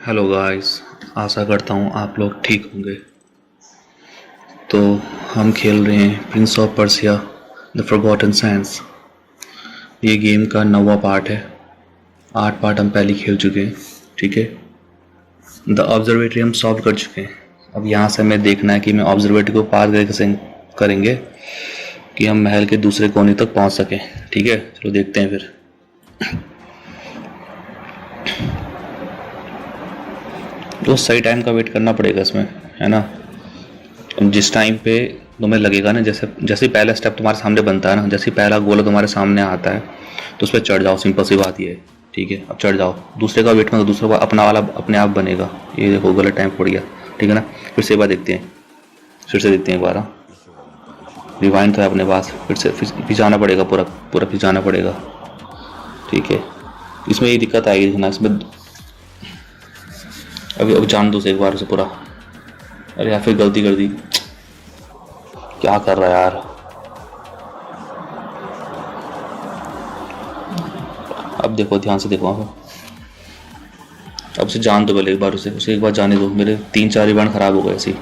Hello guys. आशा करता हूँ आप लोग ठीक होंगे। तो हम खेल रहे हैं Prince of Persia the forgotten Sands. ये गेम का 9वां पार्ट है। 8 पार्ट हम पहले खेल चुके हैं। ठीक है, द ऑब्जर्वेटरी हम सॉल्व कर चुके हैं। अब यहाँ से हमें देखना है कि मैं ऑब्जर्वेटरी को पार कैसे करेंगे कि हम महल के दूसरे कोने तक पहुँच सकें। ठीक है, चलो देखते हैं फिर। तो सही टाइम का वेट करना पड़ेगा इसमें, है ना। जिस टाइम पे तुम्हें लगेगा ना, जैसे जैसे पहला स्टेप तुम्हारे सामने बनता है ना, जैसे पहला गोला तुम्हारे सामने आता है तो उस पर चढ़ जाओ। सिंपल सी बात ये है। ठीक है, अब चढ़ जाओ। दूसरे का वेट करो, दूसरे का अपना वाला अपने आप बनेगा। ये देखो गलत टाइम पड़ गया। ठीक है ना, फिर से एक बार देखते हैं, फिर से देखते हैं एक बार। रिवाइंड तो है अपने पास, फिर जाना पड़ेगा, पूरा पूरा फिर जाना पड़ेगा। ठीक है, इसमें ये दिक्कत आएगी ना इसमें। अब जान दो एक बार उसे पूरा। अरे यार फिर गलती कर दी, क्या कर रहा है यार। अब देखो, ध्यान से देखो। अब उसे जान दो पहले एक बार, उसे एक बार जाने दो। मेरे 3-4 रिबाउंड खराब हो गए ऐसे।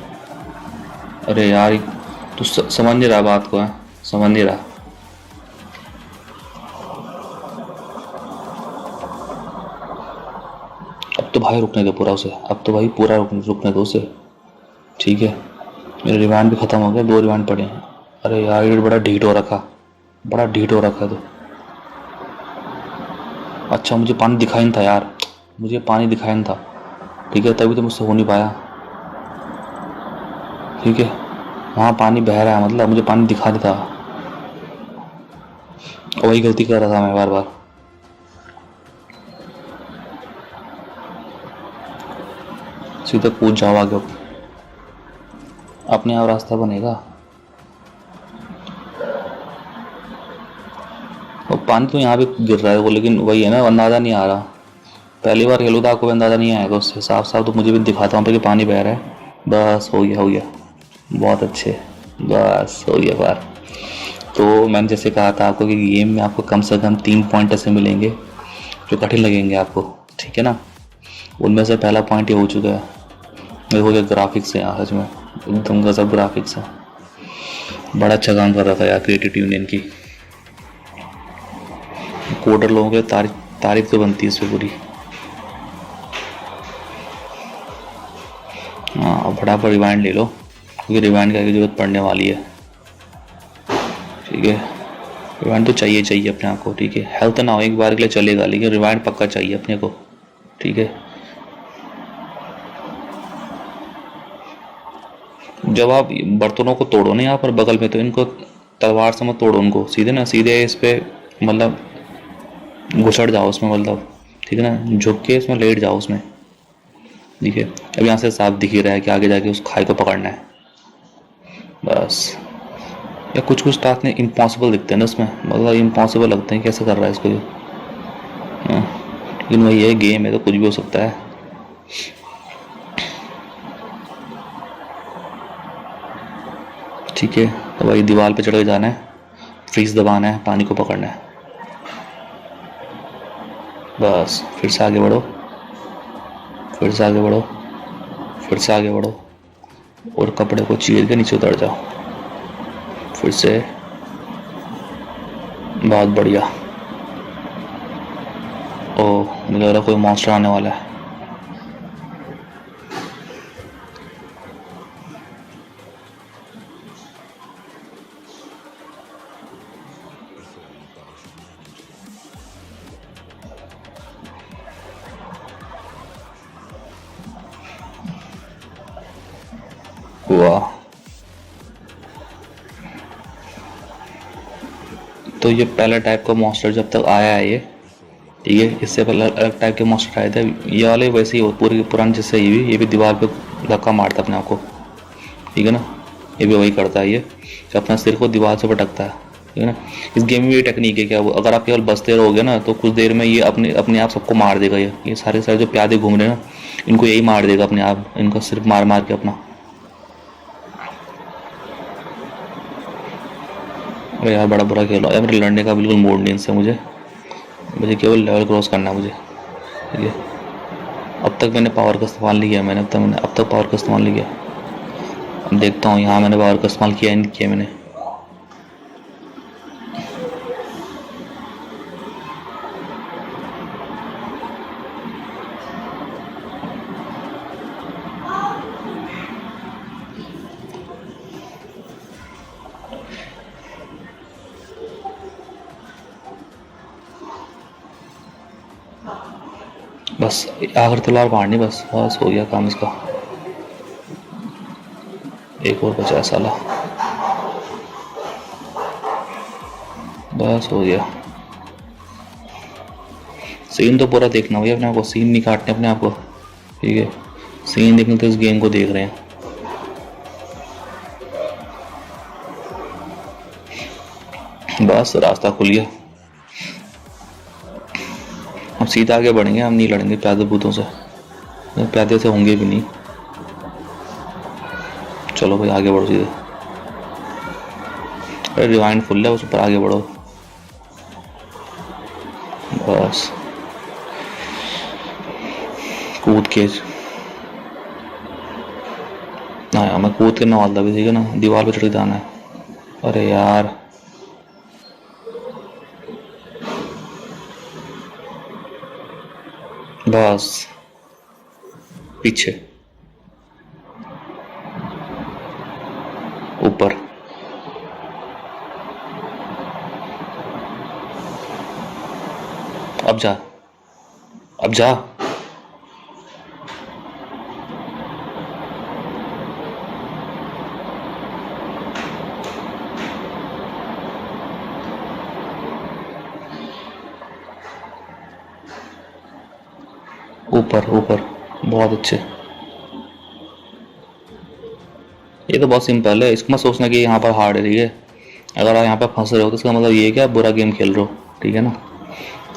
अरे यार तू समझ नहीं रहा बात को, है समझ नहीं रहा। अब तो भाई रुकने दो पूरा उसे, अब तो भाई पूरा रुकने दो उसे। ठीक है, मेरे रिवाइंड भी खत्म हो गए, 2 रिवाइंड पड़े हैं। अरे यार ये बड़ा ढीठ हो रखा, बड़ा ढीठ हो रखा है तो। अच्छा मुझे पानी दिखाई नहीं था यार, मुझे पानी दिखाई नहीं था। ठीक है, तभी तो मुझसे हो नहीं पाया। ठीक है, वहाँ पानी बह रहा है, मतलब मुझे पानी दिखा नहीं था। वही गलती कर रहा था मैं बार बार। सीधा कूद जाओ आगे, अपने आप रास्ता बनेगा। और पानी तो यहाँ पे गिर रहा है वो, लेकिन वही है ना, अंदाज़ा नहीं आ रहा। पहली बार खेलूँ तो आपको अंदाज़ा नहीं आएगा उससे। साफ साफ तो मुझे भी दिखाता हूँ कि पानी बह रहा है। बस हो गया, हो गया, बहुत अच्छे, बस हो गया बार। तो मैंने जैसे कहा था आपको कि गेम में आपको कम से कम 3 पॉइंट ऐसे मिलेंगे जो कठिन लगेंगे आपको। ठीक है ना, उनमें से पहला पॉइंट ये हो चुका है। मेरे को क्या ग्राफिक्स है यार, सच में एकदम गजब ग्राफिक्स है। बड़ा अच्छा काम कर रहा था यार क्रिएटिव यूनियन की। कोडर लोगों के तारीफ तो बनती है इस पर पूरी। हाँ, और फटाफट रिवाइंड ले लो क्योंकि रिवाइंड की जरूरत पड़ने वाली है। ठीक है, रिवाइंड तो चाहिए चाहिए अपने आप को। ठीक है, हेल्थ ना हो एक बार के लिए चलेगा, लेकिन रिवाइंड पक्का चाहिए अपने को। ठीक है, जब आप बर्तनों को तोड़ो ना यहाँ पर बगल में, तो इनको तलवार से मत तोड़ो, उनको सीधे ना सीधे इस पे मतलब घुसड़ जाओ उसमें, मतलब ठीक है ना, झुक के इसमें लेट जाओ उसमें। ठीक है, अब यहाँ से साफ दिख ही रहा है कि आगे जाके उस खाई को पकड़ना है बस। या कुछ कुछ टास्क ने इम्पॉसिबल दिखते हैं ना उसमें, मतलब इम्पॉसिबल लगते हैं, कैसे कर रहा है इसको ये। लेकिन वही है, गेम है तो कुछ भी हो सकता है। ठीक है, तो भाई दीवार पे चढ़ के जाना है, फ्रीज दबाना है, पानी को पकड़ना है बस। फिर से आगे बढ़ो, फिर से आगे बढ़ो, फिर से आगे बढ़ो, और कपड़े को चीर के नीचे उतर जाओ फिर से। बहुत बढ़िया। ओह, मुझे लग रहा कोई मॉन्स्टर आने वाला है। वाह, तो ये पहला टाइप का मॉन्स्टर जब तक आया है ये। ठीक है, इससे पहले अलग टाइप के मॉन्स्टर आए थे। ये वाले वैसे ही पूरी पुरानी जैसे ही भी, ये भी दीवार पे धक्का मारता अपने आप को। ठीक है ना, ये भी वही करता है, ये अपना सिर को दीवार से पटकता है। ठीक है ना, इस गेम में ये टेक्निक है क्या, वो अगर आप केवल बचते रहोगे ना तो कुछ देर में ये अपने अपने आप सबको मार देगा। ये सारे सारे जो प्यादे घूम रहे हैं ना, इनको यही मार देगा अपने आप, इनको सिर्फ मार मार के अपना। अरे यार बड़ा बुरा खेल रहा है, मेरे लड़ने का बिल्कुल मूड नहीं इनसे। मुझे केवल लेवल क्रॉस करना है मुझे। ठीक है, अब तक मैंने पावर का इस्तेमाल नहीं किया, अब तक पावर का इस्तेमाल नहीं किया। अब देखता हूँ यहाँ मैंने पावर का इस्तेमाल किया या नहीं किया मैंने। बस आखिर तलवार मारनी, बस बस हो गया काम इसका। एक और बचा है साला, बस हो गया। सीन तो पूरा देखना भैया अपने आप को, सीन नहीं काटने अपने आप को, ठीक है। सीन देखने तो इस गेम को देख रहे हैं। बस रास्ता खुल गया, हम सीधा आगे बढ़ेंगे, हम नहीं लड़ेंगे प्यादे भूतों से, प्यादे से होंगे भी नहीं। चलो भाई आगे बढ़ो सीधे। अरे रिवाइंड फुल है, उस पर आगे बढ़ो बस। कूद के हाँ मैं कूद के नवालता भी, ठीक है ना, दीवार पे चढ़ के जाना है। अरे यार बस पीछे ऊपर, अब जा अब जा। ऊपर ऊपर, बहुत अच्छे। ये तो बहुत सिंपल है, इसको मत सोचना कि यहाँ पर हार्ड है, ठीक है। अगर आप यहाँ पे फंस रहे हो तो इसका मतलब ये है कि आप बुरा गेम खेल रहे हो, ठीक है ना।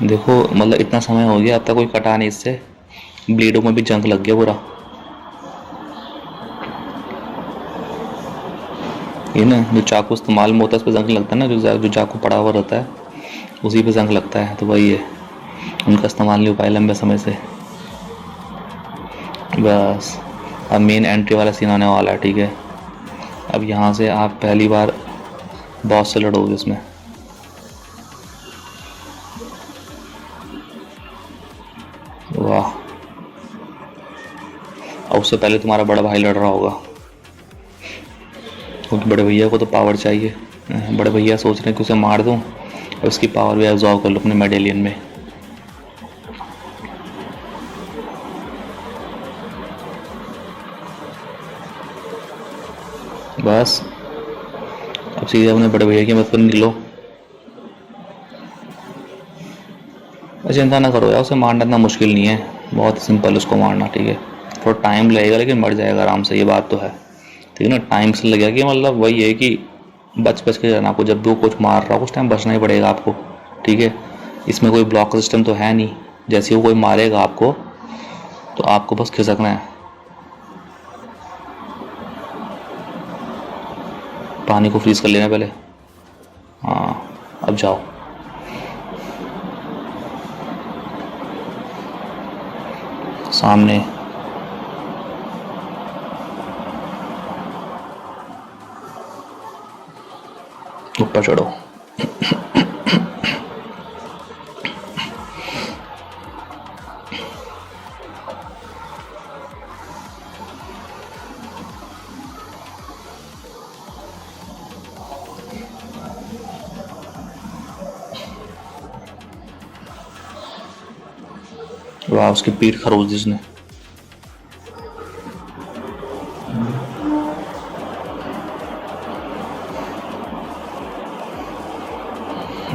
देखो मतलब इतना समय हो गया, अब तक कोई कटा नहीं इससे, ब्लेडों में भी जंग लग गया पूरा। ये ना जो चाकू इस्तेमाल में होता है उस पर जंग लगता है ना, जो चाकू पड़ा हुआ रहता है उसी पे जंग लगता है, तो वही है, उनका इस्तेमाल नहीं हो पाया लंबे समय से। बस अब मेन एंट्री वाला सीन आने वाला है, ठीक है। अब यहाँ से आप पहली बार बॉस से लड़ोगे इसमें। वाह, और उससे पहले तुम्हारा बड़ा भाई लड़ रहा होगा, क्योंकि बड़े भैया को तो पावर चाहिए। बड़े भैया सोच रहे हैं कि उसे मार दूं और उसकी पावर भी एब्जॉर्व कर लूं अपने मेडेलियन में। बस अब सीधे अपने बड़े भैया की मदद कर निकलो। चिंता ना करो यार, उसे मारना इतना मुश्किल नहीं है, बहुत सिंपल उसको मारना, ठीक है। थोड़ा टाइम लगेगा लेकिन मर जाएगा आराम से, ये बात तो है, ठीक है ना। टाइम से लगेगा कि मतलब वही है कि बच के जाना आपको, जब भी वो कुछ मार रहा हो उस टाइम बचना ही पड़ेगा आपको, ठीक है। इसमें कोई ब्लॉक सिस्टम तो है नहीं, जैसे वो कोई मारेगा आपको तो आपको बस खिसकना है। पानी को फ्रीज कर लेना पहले, हाँ अब जाओ। सामने ऊपर चढ़ो। वाह, उसकी पीठ खरोच जिसने।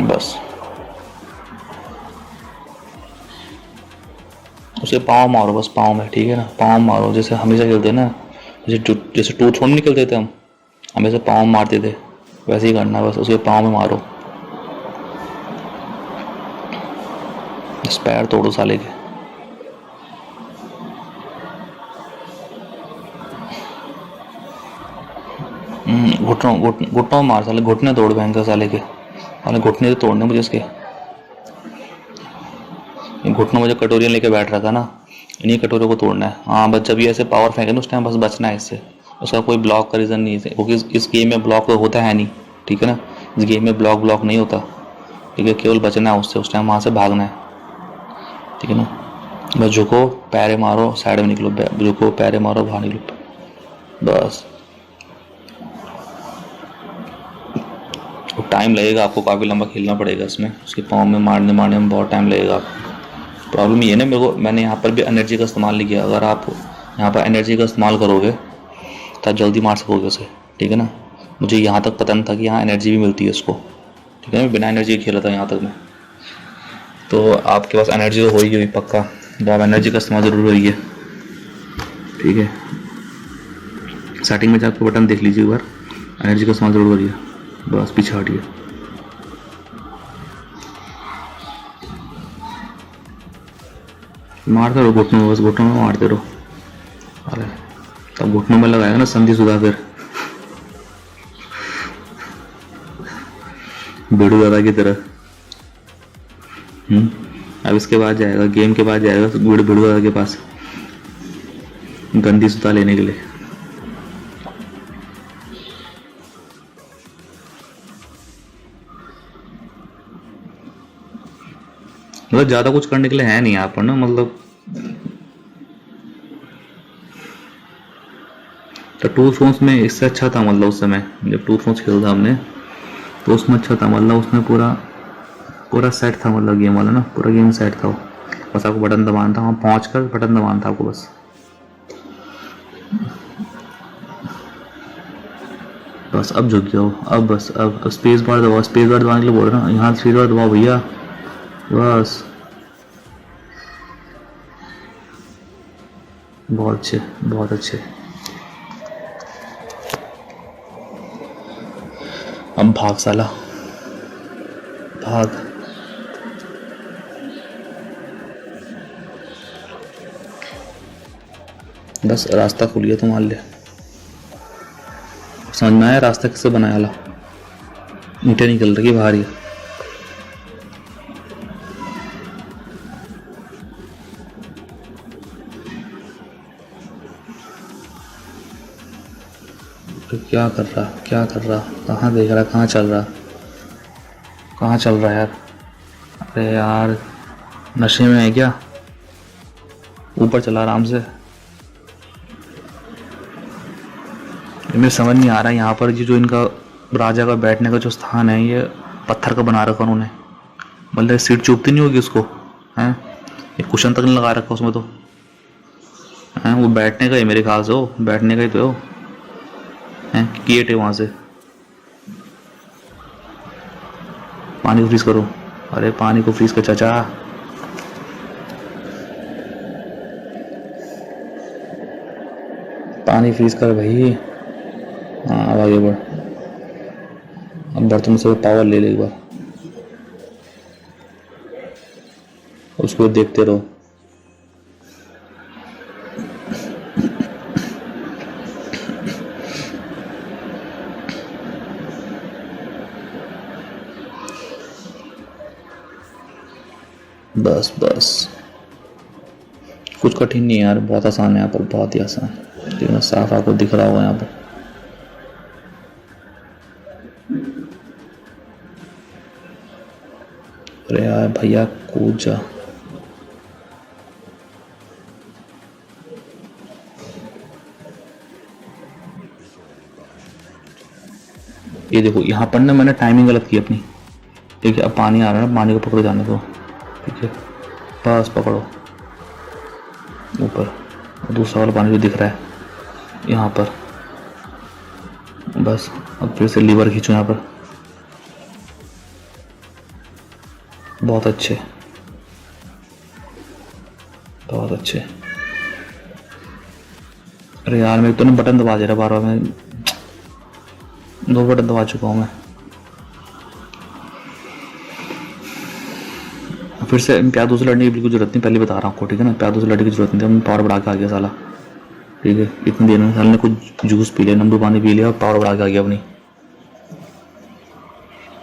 बस उसे पाँव मारो, बस पाँव में, ठीक है ना। पाँव मारो जैसे हमेशा खेलते हैं ना, जैसे टू थ्रोन नहीं खेलते थे हम, हमेशा पाँव मारते थे, वैसे ही करना, बस उसके पाँव में मारो, बस पैर तोड़ो साले के। घुटनों मार साले, घुटने तोड़ भयंकर साले के, साले घुटने तो तोड़ने मुझे इसके। घुटनों में जो कटोरियाँ लेके बैठ रहा था ना, इन्हीं कटोरे को तोड़ना है। हाँ बस जब ये ऐसे पावर फेंके ना उस टाइम बस बचना है इससे, उसका कोई ब्लॉक का रीज़न नहीं है क्योंकि इस गेम में ब्लॉक होता है नहीं, ठीक है ना। इस गेम में ब्लॉक नहीं होता, ठीक है। केवल बचना है उससे, उस टाइम वहाँ से भागना है, ठीक है ना। बस झुको, पैरे मारो, साइड में निकलो, झुको पैरे मारो, बाहर निकलो, बस। तो टाइम लगेगा आपको, काफ़ी लंबा खेलना पड़ेगा इसमें, उसके पाँव में मारने में बहुत टाइम लगेगा आपको। प्रॉब्लम ये है ना मैंने यहाँ पर भी एनर्जी का इस्तेमाल नहीं किया। अगर आप यहाँ पर एनर्जी का इस्तेमाल करोगे तो आप जल्दी मार सकोगे उसे, ठीक है ना। मुझे यहाँ तक पता नहीं था कि यहाँ एनर्जी भी मिलती है उसको, ठीक है ना। मैं बिना एनर्जी के खेला था यहाँ तक मैं। तो आपके पास एनर्जी तो हो ही हुई पक्का, तो आप एनर्जी का इस्तेमाल ज़रूर करिए, ठीक है। सेटिंग में जाकर बटन देख लीजिए एक बार, एनर्जी का इस्तेमाल ज़रूर करिए। बस पीछे हटिए, मारते रहो घुटनों में, बस घुटनों में मारते रहो। अरे तब घुटनों में लगाएगा ना संधि सुधा, फिर बेड़ू दादा की तरह। अब इसके बाद जाएगा, गेम के बाद जाएगा बेड़ू दादा के पास गंदी सुता लेने के लिए। मतलब ज़्यादा कुछ करने के लिए है नहीं यहाँ पर ना, मतलब तो टू फोन्स में इससे अच्छा था। मतलब उस समय जब टू फोन्स खेलता हमने तो उसमें अच्छा था, मतलब उसमें पूरा सेट था, मतलब गेम वाला ना, पूरा गेम सेट था वो। बस आपको बटन दबाना था, वहाँ पहुँच कर बटन दबाना था आपको बस। बस अब झुक जाओ, अब बस अब स्पेस बार दबाओ, स्पेस बार दबाने के लिए बोल रहा ना, यहाँ स्पेस बार दबाओ भैया, बस। बहुत अच्छे, बहुत अच्छे। अब भाग साला, भाग। बस रास्ता खुल गया तुम्हारे लिए। समझ में आया रास्ता किससे बनाया ला, ईंटें निकल रही बाहर ही। तो क्या कर रहा, कहाँ देख रहा, कहाँ चल रहा यार। अरे यार नशे में है क्या, ऊपर चला आराम से। मेरे समझ नहीं आ रहा है यहाँ पर जो इनका राजा का बैठने का जो स्थान है ये पत्थर का बना रखा उन्होंने, मतलब सीट चुभती नहीं होगी उसको, हैं। एक कुशन तक नहीं लगा रखा उसमें तो, हैं। वो बैठने का ही मेरे ख्याल से, हो बैठने का ही तो है, गेट है वहाँ से। पानी को फ्रीज करो, अरे पानी को फ्रीज कर चाचा, पानी फ्रीज कर भाई। हाँ अब आगे बढ़, अब बर्तन से पावर ले ले एक बार, उसको देखते रहो। बस बस, कुछ कठिन नहीं है यार, बहुत आसान है यहाँ पर, बहुत ही आसान, ठीक है। साफ आपको दिख रहा होगा यहाँ पर। अरे यार भैया कूद जा, ये देखो यहाँ पर ना मैंने टाइमिंग गलत की अपनी, ठीक है। अब पानी आ रहा है ना, पानी को पकड़ो जाने दो, ठीक है। बस पकड़ो ऊपर, दूसरा वाला पानी जो दिख रहा है यहाँ पर, बस। अब फिर से लीवर खींचो यहाँ पर, बहुत अच्छे, बहुत अच्छे। अरे यार मेरे तो ना बटन दबा दे रहा बार बार, मैं 2 बटन दबा चुका हूँ मैं। फिर से प्यादों से लड़ने की बिल्कुल जरूरत नहीं, पहले बता रहा हूँ आपको, ठीक है ना। प्यादों से लड़ने की जरूरत नहीं, पावर बढ़ा के आ गया साला, ठीक है। इतनी देर में साले ने कुछ जूस पी लिया, नींबू पानी पी लिया, पावर बढ़ा के आ गया अपनी।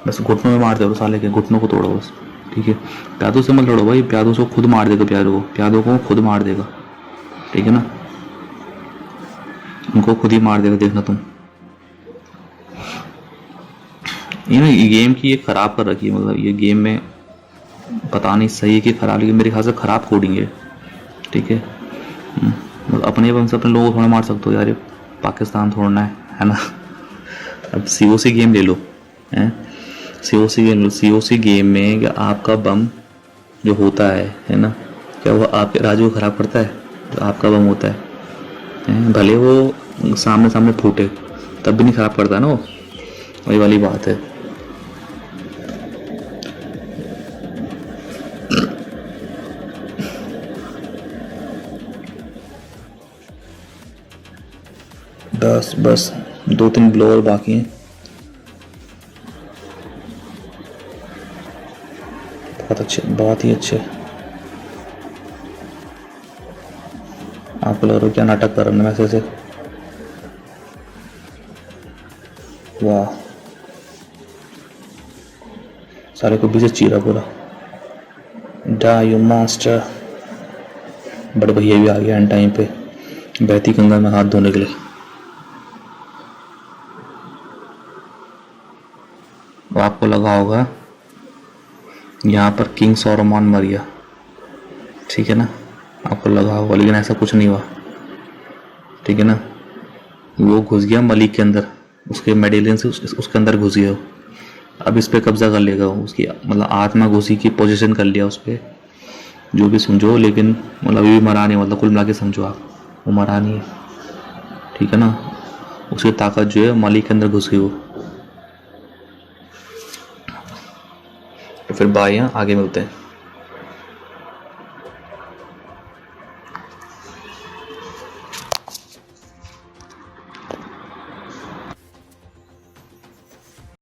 बस घुटनों में मार दो साले के, घुटनों को तोड़ो बस, ठीक है। प्यादों से मत लड़ो भाई, प्यादों से खुद मार देगा, प्यादों को खुद मार देगा, ठीक है ना, उनको खुद ही मार देगा, देखना तुम। ये गेम की ये ख़राब कर रखी है, मतलब ये गेम में पता नहीं सही है कि ख़राब, लेकिन मेरे ख्याल से ख़राब कोडिंग है। ठीक है, मतलब अपने बम से अपने लोगों को थोड़ा मार सकते हो यार, ये पाकिस्तान छोड़ना है ना। अब COC गेम ले लो, हैं, COC गेम लो, COC गेम में क्या आपका बम जो होता है ना, क्या वो आपके राज्य को ख़राब करता है? जो आपका बम होता है, भले वो सामने सामने फूटे तब भी नहीं ख़राब करता ना वो, वही वाली बात है। बस बस 2-3 ब्लोअर बाकी हैं। बहुत अच्छे, बहुत ही अच्छे। आपको लग रहा है क्या नाटक कर रहा हूँ मैं ऐसे? वाह, सारे को बीच से चीरा पूरा। डाई यू मास्टर। बड़े भैया भी आ गया एंड टाइम पे, बहती गंगा में हाथ धोने के लिए। वो आपको लगा होगा यहाँ पर किंग सोलोमन मर गया, ठीक है ना, आपको लगा होगा, लेकिन ऐसा कुछ नहीं हुआ। ठीक है ना, वो घुस गया मलिक के अंदर, उसके मेडेलियन से उसके अंदर घुस गया। अब इस पे कब्जा कर लेगा उसकी, मतलब आत्मा घुसी की पोजीशन कर लिया उस पर, जो भी समझो, लेकिन मतलब अभी भी मरा नहीं, मतलब कुल मिला के समझो आप, वो मरा नहीं है। ठीक है ना, उसकी ताकत जो है मलिक के अंदर घुस गई वो। तो फिर बाय, यहाँ आगे मिलते हैं।